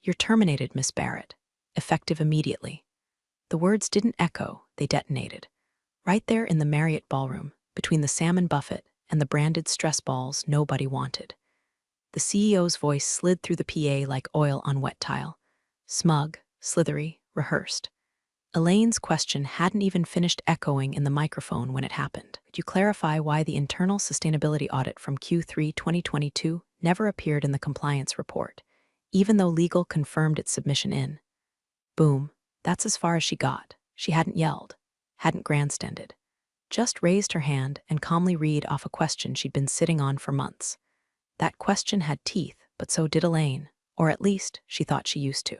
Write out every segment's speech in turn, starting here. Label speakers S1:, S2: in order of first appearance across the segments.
S1: "You're terminated, Miss Barrett. Effective immediately." The words didn't echo, they detonated. Right there in the Marriott ballroom, between the salmon buffet and the branded stress balls nobody wanted. The CEO's voice slid through the PA like oil on wet tile. Smug, slithery, rehearsed. Elaine's question hadn't even finished echoing in the microphone when it happened. Could you clarify why the internal sustainability audit from Q3 2022 never appeared in the compliance report, even though legal confirmed its submission in? Boom. That's as far as she got. She hadn't yelled, hadn't grandstanded. Just raised her hand and calmly read off a question she'd been sitting on for months. That question had teeth, but so did Elaine, or at least she thought she used to.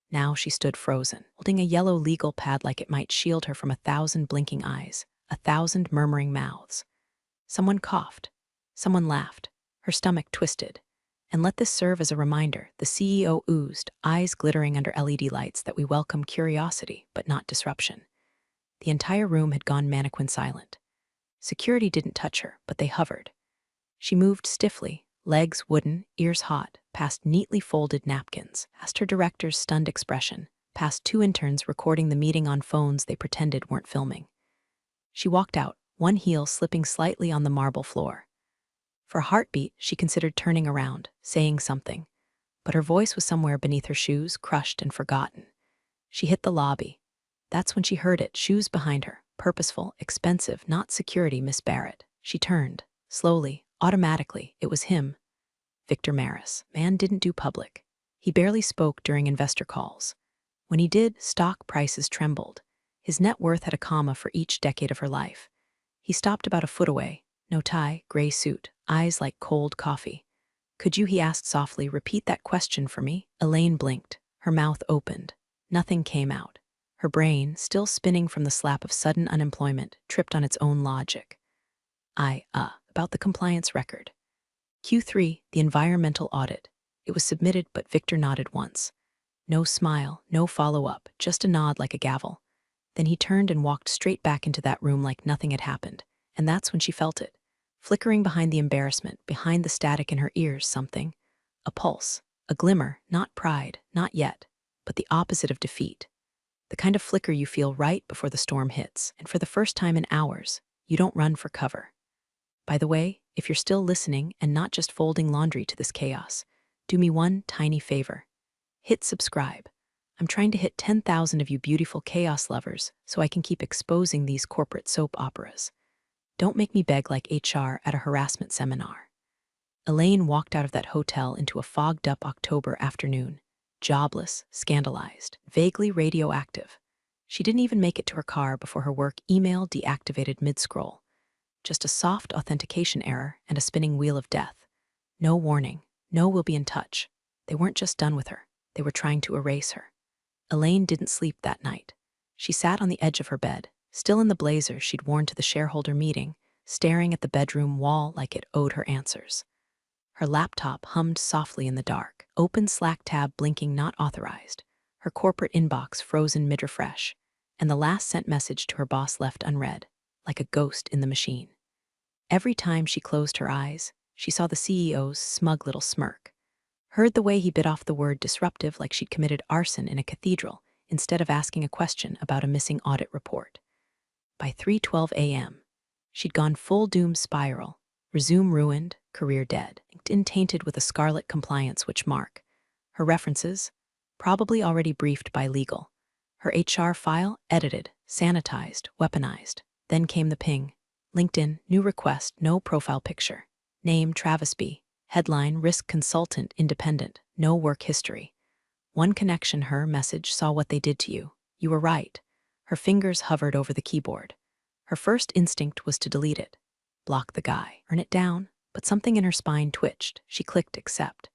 S1: Now she stood frozen, holding a yellow legal pad like it might shield her from 1,000 blinking eyes, 1,000 murmuring mouths. Someone coughed. Someone laughed. Her stomach twisted. And let this serve as a reminder, the CEO oozed, eyes glittering under LED lights, that we welcome curiosity, but not disruption. The entire room had gone mannequin silent. Security didn't touch her, but they hovered. She moved stiffly, legs wooden, ears hot, past neatly folded napkins, past her director's stunned expression, past 2 interns recording the meeting on phones they pretended weren't filming. She walked out, one heel slipping slightly on the marble floor. For a heartbeat, she considered turning around, saying something, but her voice was somewhere beneath her shoes, crushed and forgotten. She hit the lobby. That's when she heard it, shoes behind her, purposeful, expensive, not security, Miss Barrett. She turned, slowly, automatically. It was him. Victor Maris. Man didn't do public. He barely spoke during investor calls. When he did, stock prices trembled. His net worth had a comma for each decade of her life. He stopped about a foot away. No tie, gray suit, eyes like cold coffee. "Could you," he asked softly, "repeat that question for me?" Elaine blinked. Her mouth opened. Nothing came out. Her brain, still spinning from the slap of sudden unemployment, tripped on its own logic. About the compliance record. Q3, the environmental audit. It was submitted, but Victor nodded once. No smile, no follow-up, just a nod like a gavel. Then he turned and walked straight back into that room like nothing had happened. And that's when she felt it. Flickering behind the embarrassment, behind the static in her ears, something. A pulse, a glimmer, not pride, not yet, but the opposite of defeat. The kind of flicker you feel right before the storm hits, and for the first time in hours, you don't run for cover. By the way, if you're still listening and not just folding laundry to this chaos, do me one tiny favor. Hit subscribe. I'm trying to hit 10,000 of you beautiful chaos lovers so I can keep exposing these corporate soap operas. Don't make me beg like HR at a harassment seminar. Elaine walked out of that hotel into a fogged-up October afternoon, jobless, scandalized, vaguely radioactive. She didn't even make it to her car before her work email deactivated mid-scroll. Just a soft authentication error and a spinning wheel of death. No warning, no "we'll be in touch." They weren't just done with her, they were trying to erase her. Elaine didn't sleep that night. She sat on the edge of her bed, still in the blazer she'd worn to the shareholder meeting, staring at the bedroom wall like it owed her answers. Her laptop hummed softly in the dark, open Slack tab blinking not authorized, her corporate inbox frozen mid-refresh, and the last sent message to her boss left unread, like a ghost in the machine. Every time she closed her eyes, she saw the CEO's smug little smirk, heard the way he bit off the word disruptive like she'd committed arson in a cathedral instead of asking a question about a missing audit report. By 3:12 a.m., she'd gone full doom spiral, resume ruined, career dead, LinkedIn tainted with a scarlet compliance witch mark. Her references, probably already briefed by legal. Her HR file, edited, sanitized, weaponized. Then came the ping. LinkedIn, new request, no profile picture. Name, Travis B. Headline, risk consultant, independent, no work history. One connection, her message, saw what they did to you. You were right. Her fingers hovered over the keyboard. Her first instinct was to delete it. Block the guy. Earn it down. But something in her spine twitched. She clicked accept.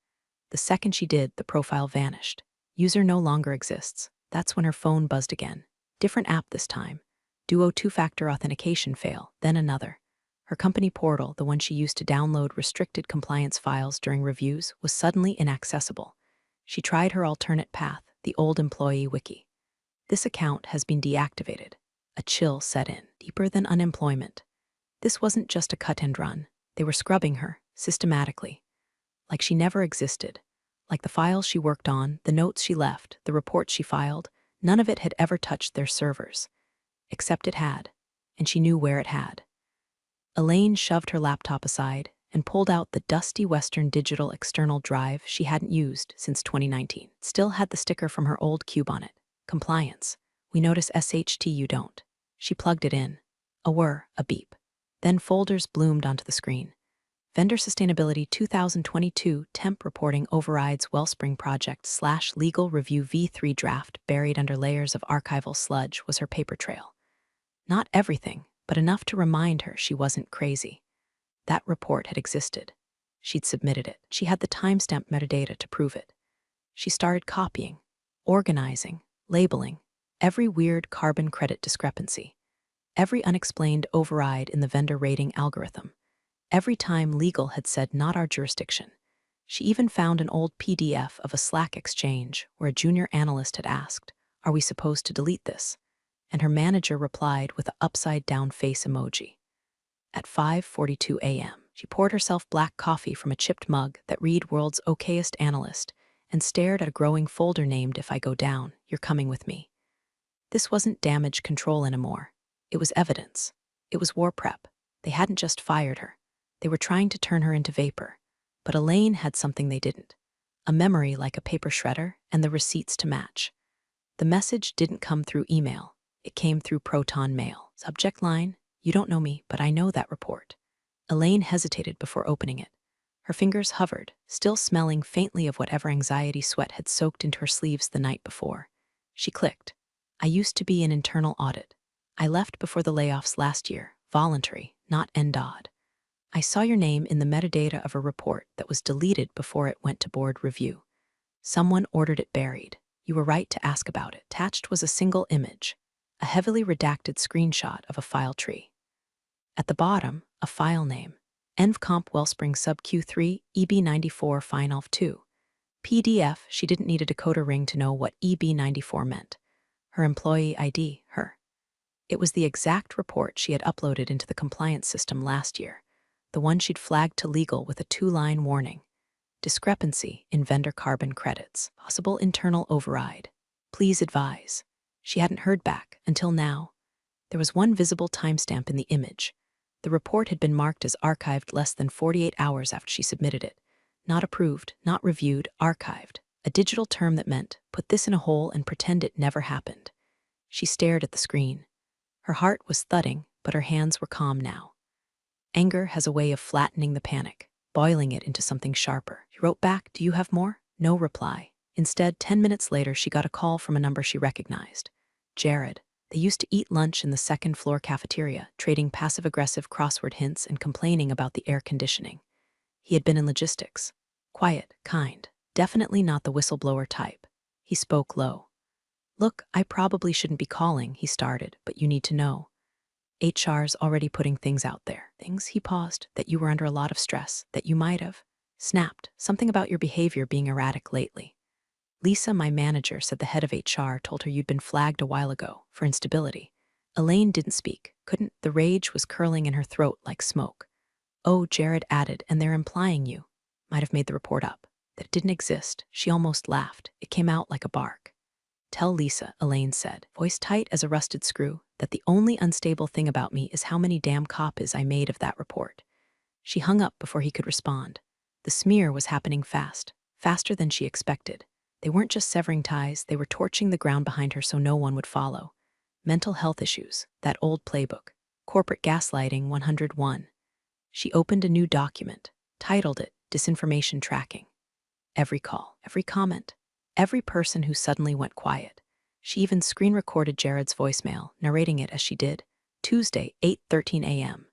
S1: The second she did, the profile vanished. User no longer exists. That's when her phone buzzed again. Different app this time. Duo two-factor authentication fail, then another. Her company portal, the one she used to download restricted compliance files during reviews, was suddenly inaccessible. She tried her alternate path, the old employee wiki. This account has been deactivated. A chill set in, deeper than unemployment. This wasn't just a cut and run. They were scrubbing her, systematically. Like she never existed. Like the files she worked on, the notes she left, the reports she filed, none of it had ever touched their servers. Except it had, and she knew where it had. Elaine shoved her laptop aside and pulled out the dusty Western Digital external drive she hadn't used since 2019. It still had the sticker from her old cube on it. Compliance. We notice SHT you don't. She plugged it in. A whir, a beep. Then folders bloomed onto the screen. Vendor Sustainability 2022 Temp Reporting Overrides Wellspring Project / Legal Review V3 Draft buried under layers of archival sludge was her paper trail. Not everything, but enough to remind her she wasn't crazy. That report had existed. She'd submitted it. She had the timestamp metadata to prove it. She started copying, organizing, labeling every weird carbon credit discrepancy, every unexplained override in the vendor rating algorithm, every time legal had said not our jurisdiction. She even found an old PDF of a Slack exchange where a junior analyst had asked, "Are we supposed to delete this?" And her manager replied with an upside-down face emoji. At 5:42 a.m., she poured herself black coffee from a chipped mug that read World's Okayest Analyst and stared at a growing folder named If I Go Down, You're Coming With Me. This wasn't damage control anymore. It was evidence. It was war prep. They hadn't just fired her. They were trying to turn her into vapor. But Elaine had something they didn't. A memory like a paper shredder and the receipts to match. The message didn't come through email. It came through Proton Mail. Subject line, "You don't know me, but I know that report." Elaine hesitated before opening it. Her fingers hovered, still smelling faintly of whatever anxiety sweat had soaked into her sleeves the night before. She clicked. "I used to be in internal audit. I left before the layoffs last year, voluntary, not NDOD. I saw your name in the metadata of a report that was deleted before it went to board review. Someone ordered it buried. You were right to ask about it." Attached was a single image, a heavily redacted screenshot of a file tree. At the bottom, a file name, envcomp wellspring sub q3 eb94 finealf2. PDF, she didn't need a decoder ring to know what eb94 meant. Her employee ID, her. It was the exact report she had uploaded into the compliance system last year, the one she'd flagged to legal with a 2-line warning. Discrepancy in vendor carbon credits. Possible internal override. Please advise. She hadn't heard back until now. There was one visible timestamp in the image. The report had been marked as archived less than 48 hours after she submitted it. Not approved, not reviewed, archived. A digital term that meant, put this in a hole and pretend it never happened. She stared at the screen. Her heart was thudding, but her hands were calm now. Anger has a way of flattening the panic, boiling it into something sharper. She wrote back, "Do you have more?" No reply. Instead, 10 minutes later, she got a call from a number she recognized. Jared. They used to eat lunch in the second-floor cafeteria, trading passive-aggressive crossword hints and complaining about the air conditioning. He had been in logistics. Quiet, kind, definitely not the whistleblower type. He spoke low. "Look, I probably shouldn't be calling," he started, "but you need to know. HR's already putting things out there." Things, he paused, "that you were under a lot of stress, that you might have snapped, something about your behavior being erratic lately. Lisa, my manager, said the head of HR told her you'd been flagged a while ago for instability." Elaine didn't speak, couldn't. The rage was curling in her throat like smoke. "Oh," Jared added, "and they're implying you might have made the report up, that it didn't exist." She almost laughed. It came out like a bark. "Tell Lisa," Elaine said, voice tight as a rusted screw, "that the only unstable thing about me is how many damn copies I made of that report." She hung up before he could respond. The smear was happening fast, faster than she expected. They weren't just severing ties, they were torching the ground behind her so no one would follow. Mental health issues, that old playbook. Corporate gaslighting 101. She opened a new document, titled it Disinformation Tracking. Every call, every comment, every person who suddenly went quiet. She even screen-recorded Jared's voicemail, narrating it as she did. Tuesday, 8:13 a.m.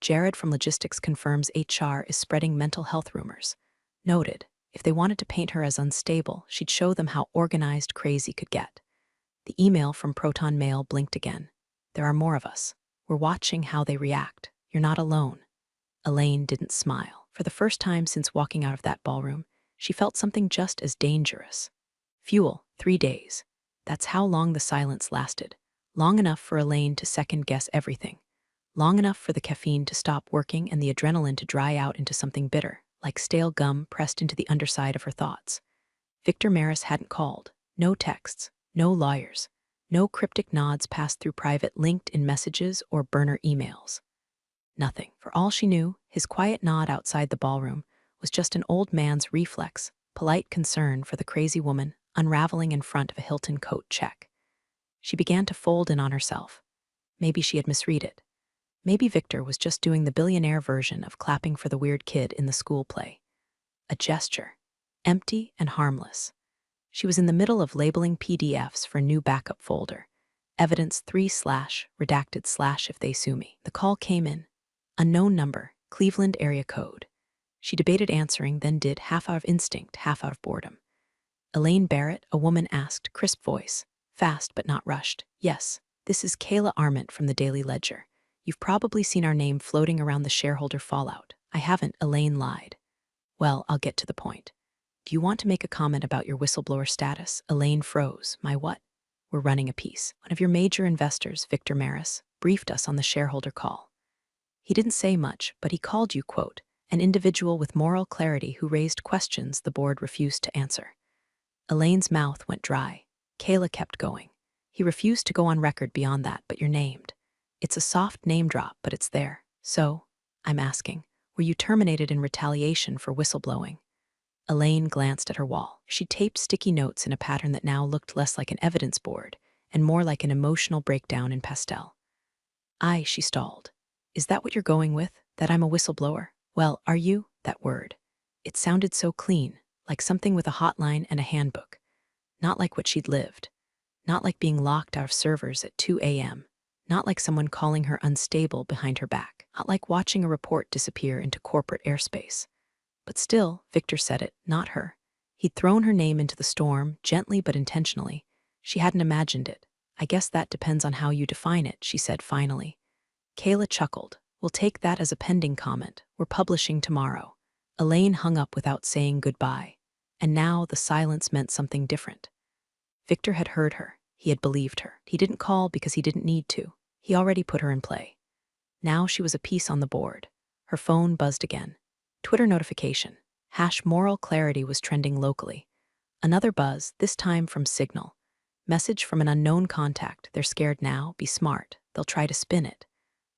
S1: Jared from Logistics confirms HR is spreading mental health rumors. Noted, if they wanted to paint her as unstable, she'd show them how organized crazy could get. The email from Proton Mail blinked again. "There are more of us. We're watching how they react. You're not alone." Elaine didn't smile. For the first time since walking out of that ballroom, she felt something just as dangerous. Fuel, 3 days. That's how long the silence lasted. Long enough for Elaine to second-guess everything. Long enough for the caffeine to stop working and the adrenaline to dry out into something bitter, like stale gum pressed into the underside of her thoughts. Victor Maris hadn't called. No texts, no lawyers, no cryptic nods passed through private LinkedIn messages or burner emails. Nothing. For all she knew, his quiet nod outside the ballroom was just an old man's reflex, polite concern for the crazy woman unraveling in front of a Hilton coat check. She began to fold in on herself. Maybe she had misread it. Maybe Victor was just doing the billionaire version of clapping for the weird kid in the school play. A gesture, empty and harmless. She was in the middle of labeling PDFs for new backup folder. Evidence 3/redacted/ if they sue me. The call came in. Unknown number, Cleveland area code. She debated answering, then did, half out of instinct, half out of boredom. Elaine Barrett, a woman asked, crisp voice, fast but not rushed. Yes, this is Kayla Arment from the Daily Ledger. You've probably seen our name floating around the shareholder fallout. I haven't, Elaine lied. Well, I'll get to the point. Do you want to make a comment about your whistleblower status? Elaine froze. My what? We're running a piece. One of your major investors, Victor Maris, briefed us on the shareholder call. He didn't say much, but he called you, quote, an individual with moral clarity who raised questions the board refused to answer. Elaine's mouth went dry. Kayla kept going. He refused to go on record beyond that, but you're named. It's a soft name drop, but it's there. So, I'm asking, were you terminated in retaliation for whistleblowing? Elaine glanced at her wall. She taped sticky notes in a pattern that now looked less like an evidence board and more like an emotional breakdown in pastel. She stalled. Is that what you're going with? That I'm a whistleblower? Well, are you? That word. It sounded so clean, like something with a hotline and a handbook. Not like what she'd lived. Not like being locked out of servers at 2 a.m. Not like someone calling her unstable behind her back. Not like watching a report disappear into corporate airspace. But still, Victor said it, not her. He'd thrown her name into the storm, gently but intentionally. She hadn't imagined it. I guess that depends on how you define it, she said finally. Kayla chuckled. We'll take that as a pending comment. We're publishing tomorrow. Elaine hung up without saying goodbye. And now the silence meant something different. Victor had heard her. He had believed her. He didn't call because he didn't need to. He already put her in play. Now she was a piece on the board. Her phone buzzed again. Twitter notification. #moral clarity was trending locally. Another buzz, this time from Signal. Message from an unknown contact. They're scared now. Be smart. They'll try to spin it.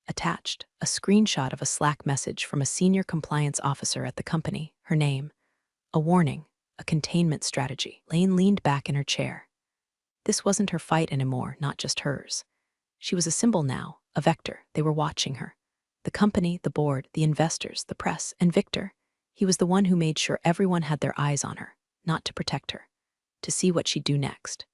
S1: Attached, a screenshot of a Slack message from a senior compliance officer at the company, her name. A warning, a containment strategy. Elaine leaned back in her chair. This wasn't her fight anymore, not just hers. She was a symbol now, a vector. They were watching her. The company, the board, the investors, the press, and Victor. He was the one who made sure everyone had their eyes on her, not to protect her, to see what she'd do next.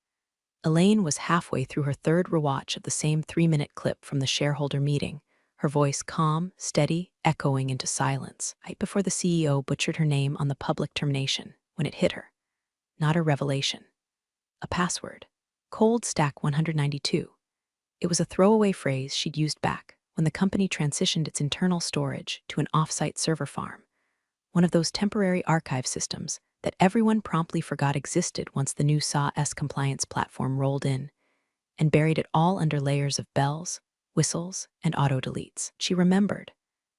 S1: Elaine was halfway through her third rewatch of the same 3-minute clip from the shareholder meeting, her voice calm, steady, echoing into silence, right before the CEO butchered her name on the public termination, when it hit her. Not a revelation. A password. Cold Stack 192. It was a throwaway phrase she'd used back when the company transitioned its internal storage to an off-site server farm, one of those temporary archive systems that everyone promptly forgot existed once the new SAW compliance platform rolled in, and buried it all under layers of bells, whistles, and auto-deletes. She remembered.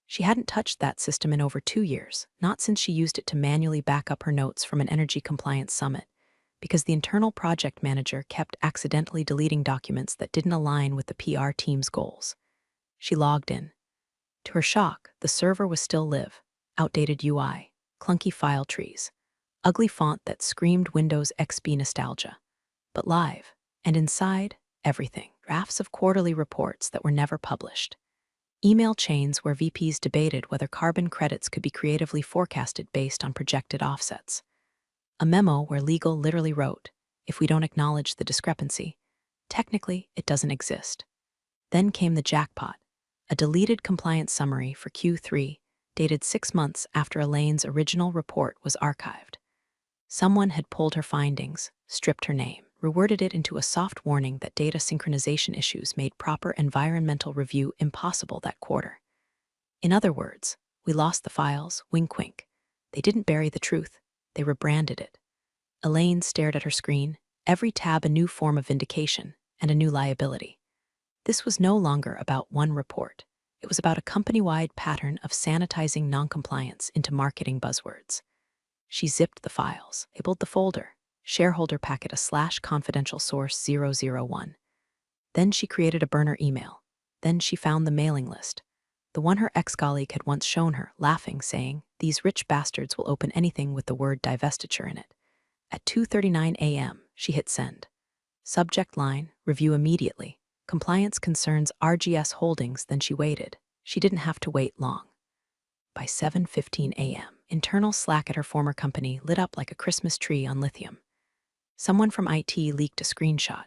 S1: She hadn't touched that system in over 2 years, not since she used it to manually back up her notes from an energy compliance summit, because the internal project manager kept accidentally deleting documents that didn't align with the PR team's goals. She logged in. To her shock, the server was still live. Outdated UI, clunky file trees, ugly font that screamed Windows XP nostalgia. But live, and inside, everything. Drafts of quarterly reports that were never published. Email chains where VPs debated whether carbon credits could be creatively forecasted based on projected offsets. A memo where legal literally wrote, if we don't acknowledge the discrepancy, technically it doesn't exist. Then came the jackpot, a deleted compliance summary for Q3, dated 6 months after Elaine's original report was archived. Someone had pulled her findings, stripped her name, reworded it into a soft warning that data synchronization issues made proper environmental review impossible that quarter. In other words, we lost the files, wink wink. They didn't bury the truth, they rebranded it. Elaine stared at her screen, every tab a new form of vindication and a new liability. This was no longer about one report. It was about a company-wide pattern of sanitizing noncompliance into marketing buzzwords. She zipped the files, labeled the folder, shareholder packet a confidential source 001. Then she created a burner email. Then she found the mailing list. The one her ex-colleague had once shown her, laughing, saying, "These rich bastards will open anything with the word divestiture in it." At 2:39 a.m., she hit send. Subject line, review immediately. Compliance concerns RGS Holdings. Then she waited. She didn't have to wait long. By 7:15 a.m., internal Slack at her former company lit up like a Christmas tree on lithium. Someone from IT leaked a screenshot.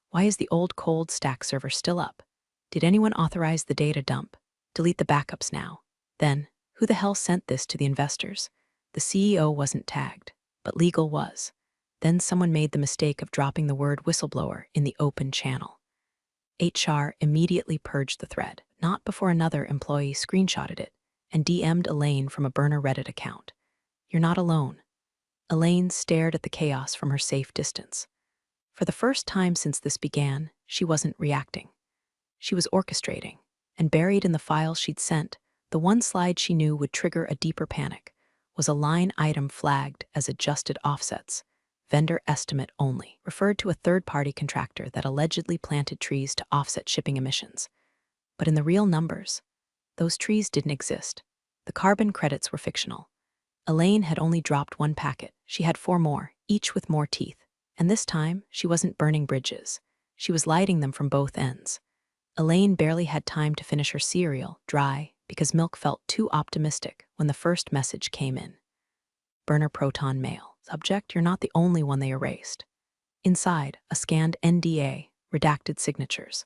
S1: Why is the old cold stack server still up? Did anyone authorize the data dump? Delete the backups now. Then, who the hell sent this to the investors? The CEO wasn't tagged, but legal was. Then someone made the mistake of dropping the word whistleblower in the open channel. HR immediately purged the thread, not before another employee screenshotted it and DM'd Elaine from a burner Reddit account. "You're not alone." Elaine stared at the chaos from her safe distance. For the first time since this began, she wasn't reacting. She was orchestrating, and buried in the files she'd sent, the one slide she knew would trigger a deeper panic, was a line item flagged as adjusted offsets, vendor estimate only, referred to a third-party contractor that allegedly planted trees to offset shipping emissions. But in the real numbers, those trees didn't exist. The carbon credits were fictional. Elaine had only dropped one packet. She had 4 more, each with more teeth. And this time, she wasn't burning bridges. She was lighting them from both ends. Elaine barely had time to finish her cereal, dry, because milk felt too optimistic when the first message came in. Burner Proton Mail. Subject, "You're not the only one they erased." Inside, a scanned NDA, redacted signatures.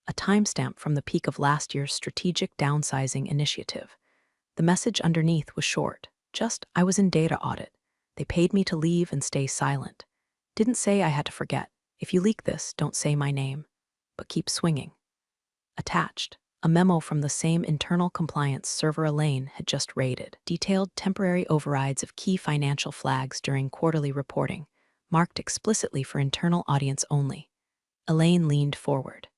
S1: A timestamp from the peak of last year's strategic downsizing initiative. The message underneath was short. Just, "I was in data audit. They paid me to leave and stay silent. Didn't say I had to forget. If you leak this, don't say my name. But keep swinging." Attached, a memo from the same internal compliance server Elaine had just raided. Detailed temporary overrides of key financial flags during quarterly reporting, marked explicitly for internal audience only. Elaine leaned forward.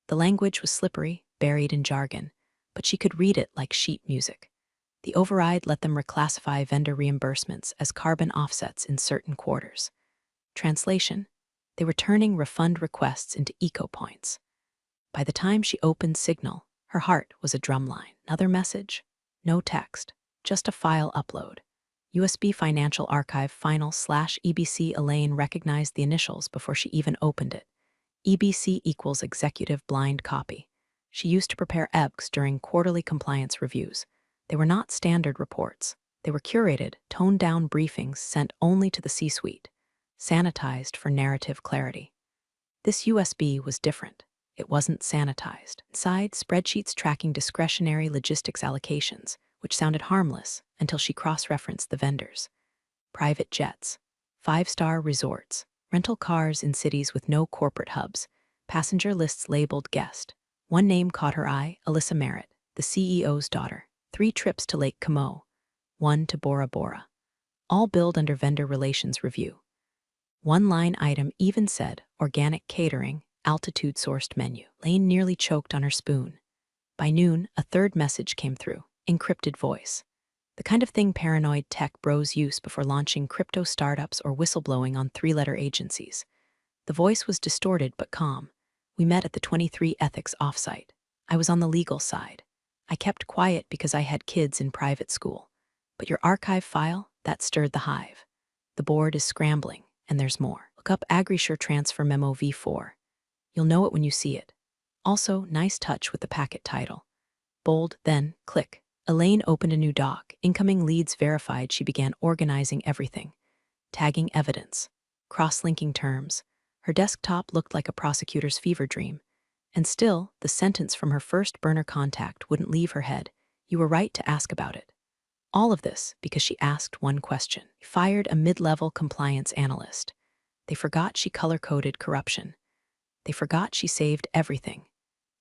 S1: The language was slippery, buried in jargon, but she could read it like sheet music. The override let them reclassify vendor reimbursements as carbon offsets in certain quarters. Translation: they were turning refund requests into eco-points. By the time she opened Signal, her heart was a drumline. Another message? No text, just a file upload. USB Financial Archive Final/EBC. Elaine recognized the initials before she even opened it. EBC equals Executive Blind Copy. She used to prepare EBCs during quarterly compliance reviews. They were not standard reports. They were curated, toned-down briefings sent only to the C-suite, sanitized for narrative clarity. This USB was different. It wasn't sanitized. Inside, spreadsheets tracking discretionary logistics allocations, which sounded harmless until she cross-referenced the vendors. Private jets, 5-star resorts, rental cars in cities with no corporate hubs, passenger lists labeled guest. One name caught her eye: Alyssa Merritt, the CEO's daughter. 3 trips to Lake Como, 1 to Bora Bora. All billed under vendor relations review. One line item even said organic catering, altitude-sourced menu. Elaine nearly choked on her spoon. By noon, a third message came through, encrypted voice. The kind of thing paranoid tech bros use before launching crypto startups or whistleblowing on 3-letter agencies. The voice was distorted but calm. "We met at the 23 ethics offsite. I was on the legal side. I kept quiet because I had kids in private school. But your archive file, that stirred the hive. The board is scrambling, and there's more. Look up AgriSure Transfer Memo V4. You'll know it when you see it. Also, nice touch with the packet title." Bold, then, click. Elaine opened a new doc. Incoming leads verified. She began organizing everything. Tagging evidence. Cross-linking terms. Her desktop looked like a prosecutor's fever dream. And still, the sentence from her first burner contact wouldn't leave her head. "You were right to ask about it." All of this because she asked one question. Fired a mid-level compliance analyst. They forgot she color-coded corruption. They forgot she saved everything.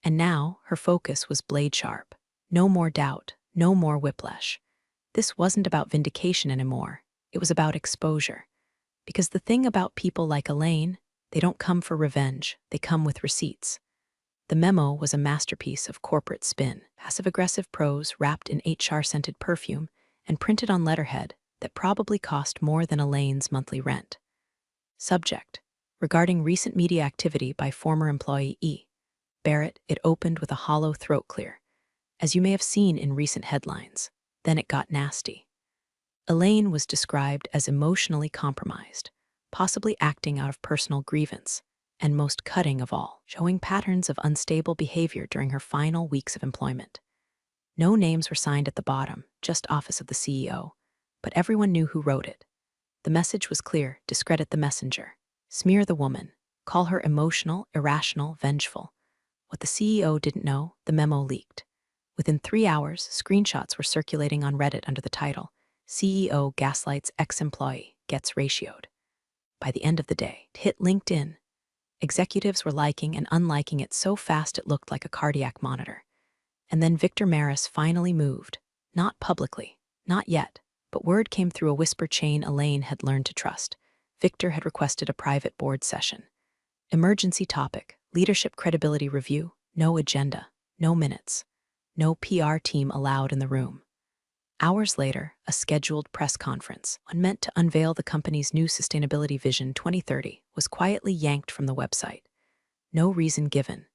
S1: And now, her focus was blade sharp. No more doubt, no more whiplash. This wasn't about vindication anymore. It was about exposure. Because the thing about people like Elaine, they don't come for revenge. They come with receipts. The memo was a masterpiece of corporate spin, passive-aggressive prose wrapped in HR-scented perfume and printed on letterhead that probably cost more than Elaine's monthly rent. Subject: regarding recent media activity by former employee E. Barrett, it opened with a hollow throat clear, as you may have seen in recent headlines. Then it got nasty. Elaine was described as emotionally compromised, possibly acting out of personal grievance, and most cutting of all, showing patterns of unstable behavior during her final weeks of employment. No names were signed at the bottom, just Office of the CEO, but everyone knew who wrote it. The message was clear: discredit the messenger, smear the woman, call her emotional, irrational, vengeful. What the CEO didn't know, the memo leaked. Within 3 hours, screenshots were circulating on Reddit under the title, CEO Gaslights Ex-Employee Gets Ratioed. By the end of the day, it hit LinkedIn. Executives were liking and unliking it so fast it looked like a cardiac monitor. And then Victor Maris finally moved. Not publicly, not yet, but word came through a whisper chain Elaine had learned to trust. Victor had requested a private board session. Emergency topic: leadership credibility review. No agenda, no minutes, no PR team allowed in the room. Hours later, a scheduled press conference, one meant to unveil the company's new Sustainability Vision 2030, was quietly yanked from the website. No reason given,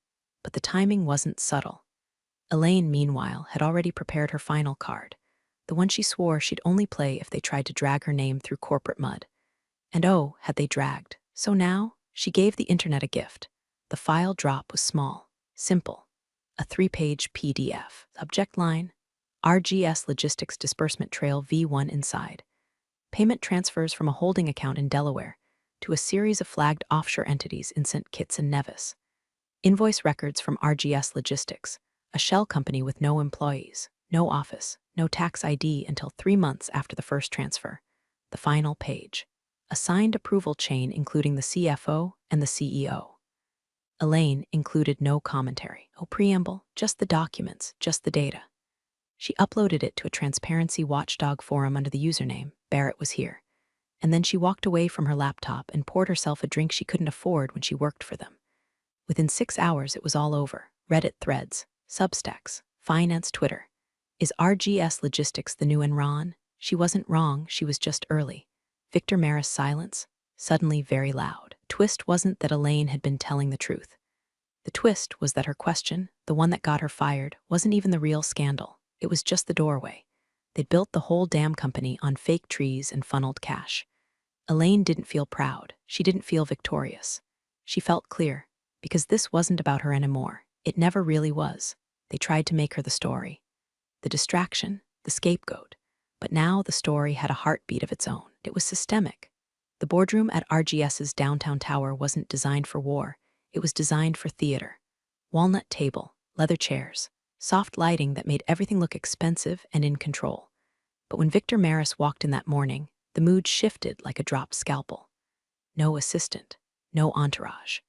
S1: but the timing wasn't subtle. Elaine, meanwhile, had already prepared her final card, the one she swore she'd only play if they tried to drag her name through corporate mud. And oh, had they dragged. So now, she gave the internet a gift. The file drop was small, simple, a 3-page PDF. Subject line: RGS Logistics Disbursement Trail V1 inside. Payment transfers from a holding account in Delaware to a series of flagged offshore entities in St. Kitts and Nevis. Invoice records from RGS Logistics, a shell company with no employees, no office, no tax ID until 3 months after the first transfer. The final page: a signed approval chain including the CFO and the CEO. Elaine included no commentary, no preamble, just the documents, just the data. She uploaded it to a transparency watchdog forum under the username Barrett Was Here, and then she walked away from her laptop and poured herself a drink she couldn't afford when she worked for them. Within 6 hours, it was all over. Reddit threads, Substacks, finance Twitter. Is RGS Logistics the new Enron? She wasn't wrong, she was just early. Victor Maris' silence, suddenly very loud. Twist wasn't that Elaine had been telling the truth. The twist was that her question, the one that got her fired, wasn't even the real scandal. It was just the doorway. They'd built the whole damn company on fake trees and funneled cash. Elaine didn't feel proud. She didn't feel victorious. She felt clear, because this wasn't about her anymore. It never really was. They tried to make her the story, the distraction, the scapegoat. But now the story had a heartbeat of its own. It was systemic. The boardroom at RGS's downtown tower wasn't designed for war. It was designed for theater. Walnut table, leather chairs, soft lighting that made everything look expensive and in control. But when Victor Maris walked in that morning, the mood shifted like a dropped scalpel. No assistant, no entourage.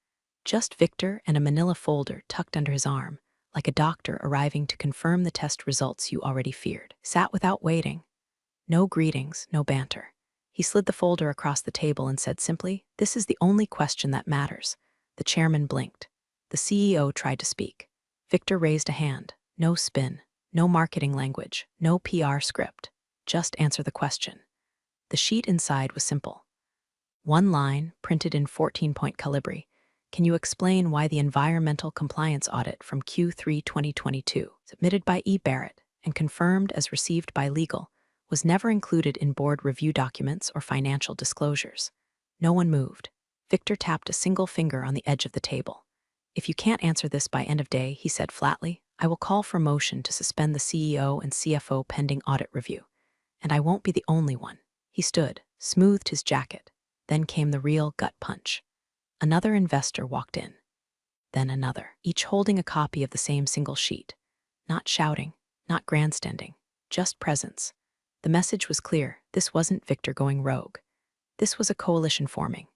S1: Just Victor and a manila folder tucked under his arm, like a doctor arriving to confirm the test results you already feared. Sat without waiting. No greetings, no banter. He slid the folder across the table and said simply, "This is the only question that matters." The chairman blinked. The CEO tried to speak. Victor raised a hand. No spin, no marketing language, no PR script. Just answer the question. The sheet inside was simple. One line, printed in 14-point calibri. Can you explain why the environmental compliance audit from Q3 2022, submitted by E. Barrett and confirmed as received by legal, was never included in board review documents or financial disclosures? No one moved. Victor tapped a single finger on the edge of the table. "If you can't answer this by end of day," he said flatly, "I will call for motion to suspend the CEO and CFO pending audit review. And I won't be the only one." He stood, smoothed his jacket. Then came the real gut punch. Another investor walked in. Then another, each holding a copy of the same single sheet. Not shouting, not grandstanding, just presence. The message was clear. This wasn't Victor going rogue. This was a coalition forming.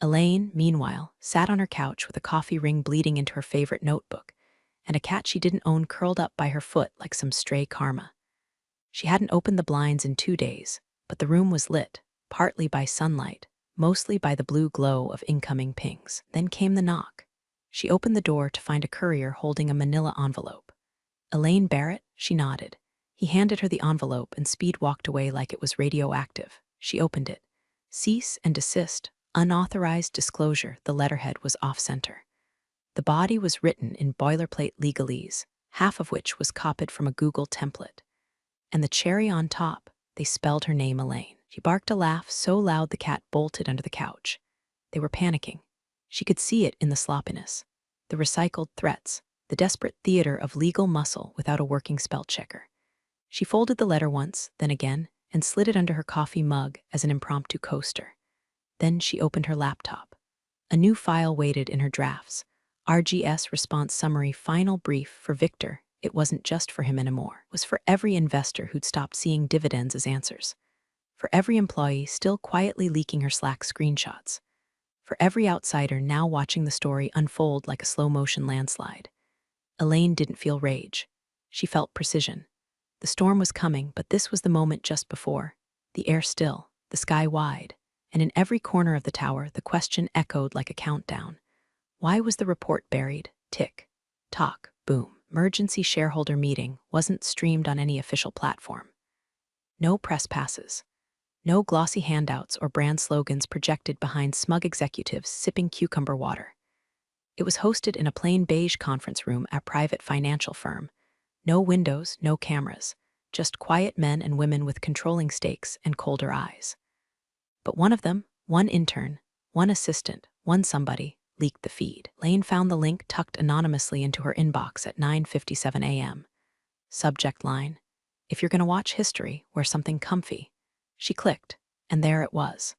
S1: Elaine, meanwhile, sat on her couch with a coffee ring bleeding into her favorite notebook, and a cat she didn't own curled up by her foot like some stray karma. She hadn't opened the blinds in 2 days, but the room was lit, partly by sunlight, mostly by the blue glow of incoming pings. Then came the knock. She opened the door to find a courier holding a manila envelope. "Elaine Barrett?" She nodded. He handed her the envelope and Speed walked away like it was radioactive. She opened it. "Cease and desist. Unauthorized disclosure, the letterhead was off-center. The body was written in boilerplate legalese, half of which was copied from a Google template. And the cherry on top, they spelled her name Elaine. She barked a laugh so loud the cat bolted under the couch. They were panicking. She could see it in the sloppiness, the recycled threats, the desperate theater of legal muscle without a working spell checker. She folded the letter once, then again, and slid it under her coffee mug as an impromptu coaster. Then she opened her laptop. A new file waited in her drafts. RGS response summary final brief for Victor. It wasn't just for him anymore. It was for every investor who'd stopped seeing dividends as answers. For every employee still quietly leaking her Slack screenshots. For every outsider now watching the story unfold like a slow-motion landslide. Elaine didn't feel rage. She felt precision. The storm was coming, but this was the moment just before. The air still, the sky wide, and in every corner of the tower, the question echoed like a countdown. Why was the report buried? Tick, tock, boom. Emergency shareholder meeting wasn't streamed on any official platform. No press passes. No glossy handouts or brand slogans projected behind smug executives sipping cucumber water. It was hosted in a plain beige conference room at a private financial firm. No windows, no cameras, just quiet men and women with controlling stakes and colder eyes. But one of them, one intern, one assistant, one somebody, leaked the feed. Elaine found the link tucked anonymously into her inbox at 9:57 a.m. Subject line, "If you're going to watch history, wear something comfy." She clicked, and there it was.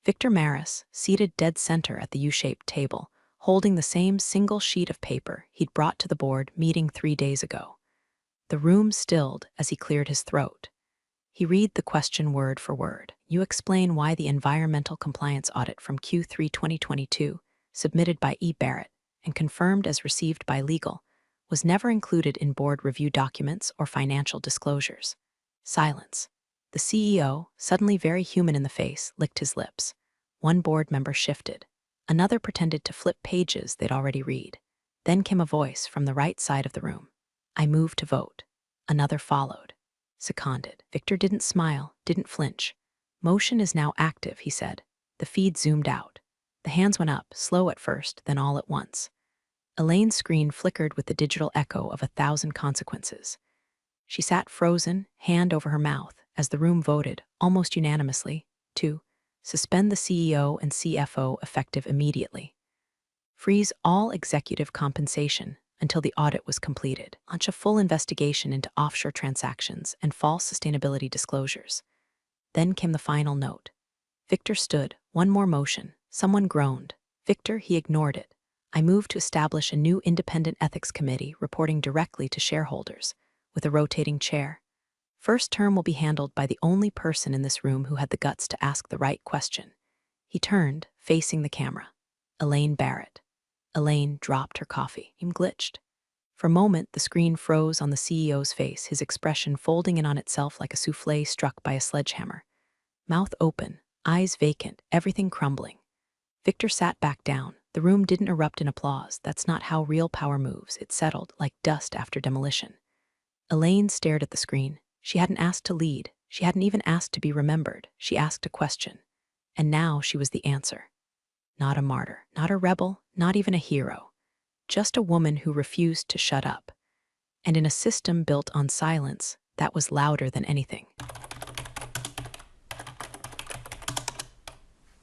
S1: Victor Maris, seated dead center at the U-shaped table, holding the same single sheet of paper he'd brought to the board meeting 3 days ago. The room stilled as he cleared his throat. He read the question word for word. "You explain why the environmental compliance audit from Q3 2022, submitted by E. Barrett and confirmed as received by legal, was never included in board review documents or financial disclosures." Silence. The CEO, suddenly very human in the face, licked his lips. One board member shifted. Another pretended to flip pages they'd already read. Then came a voice from the right side of the room. "I move to vote." Another followed. Seconded. Victor didn't smile, didn't flinch. "Motion is now active," he said. The feed zoomed out. The hands went up, slow at first, then all at once. Elaine's screen flickered with the digital echo of 1,000 consequences. She sat frozen, hand over her mouth, as the room voted, almost unanimously, to suspend the CEO and CFO effective immediately. Freeze all executive compensation until the audit was completed. Launch a full investigation into offshore transactions and false sustainability disclosures. Then came the final note. Victor stood, one more motion. Someone groaned. "Victor," he ignored it. "I move to establish a new independent ethics committee reporting directly to shareholders, with a rotating chair. First term will be handled by the only person in this room who had the guts to ask the right question." He turned, facing the camera. Elaine Barrett. Elaine dropped her coffee. He glitched. For a moment, the screen froze on the CEO's face, his expression folding in on itself like a souffle struck by a sledgehammer. Mouth open, eyes vacant, everything crumbling. Victor sat back down. The room didn't erupt in applause. That's not how real power moves. It settled, like dust after demolition. Elaine stared at the screen. She hadn't asked to lead. She hadn't even asked to be remembered. She asked a question. And now she was the answer. Not a martyr, not a rebel, not even a hero. Just a woman who refused to shut up. And in a system built on silence, that was louder than anything.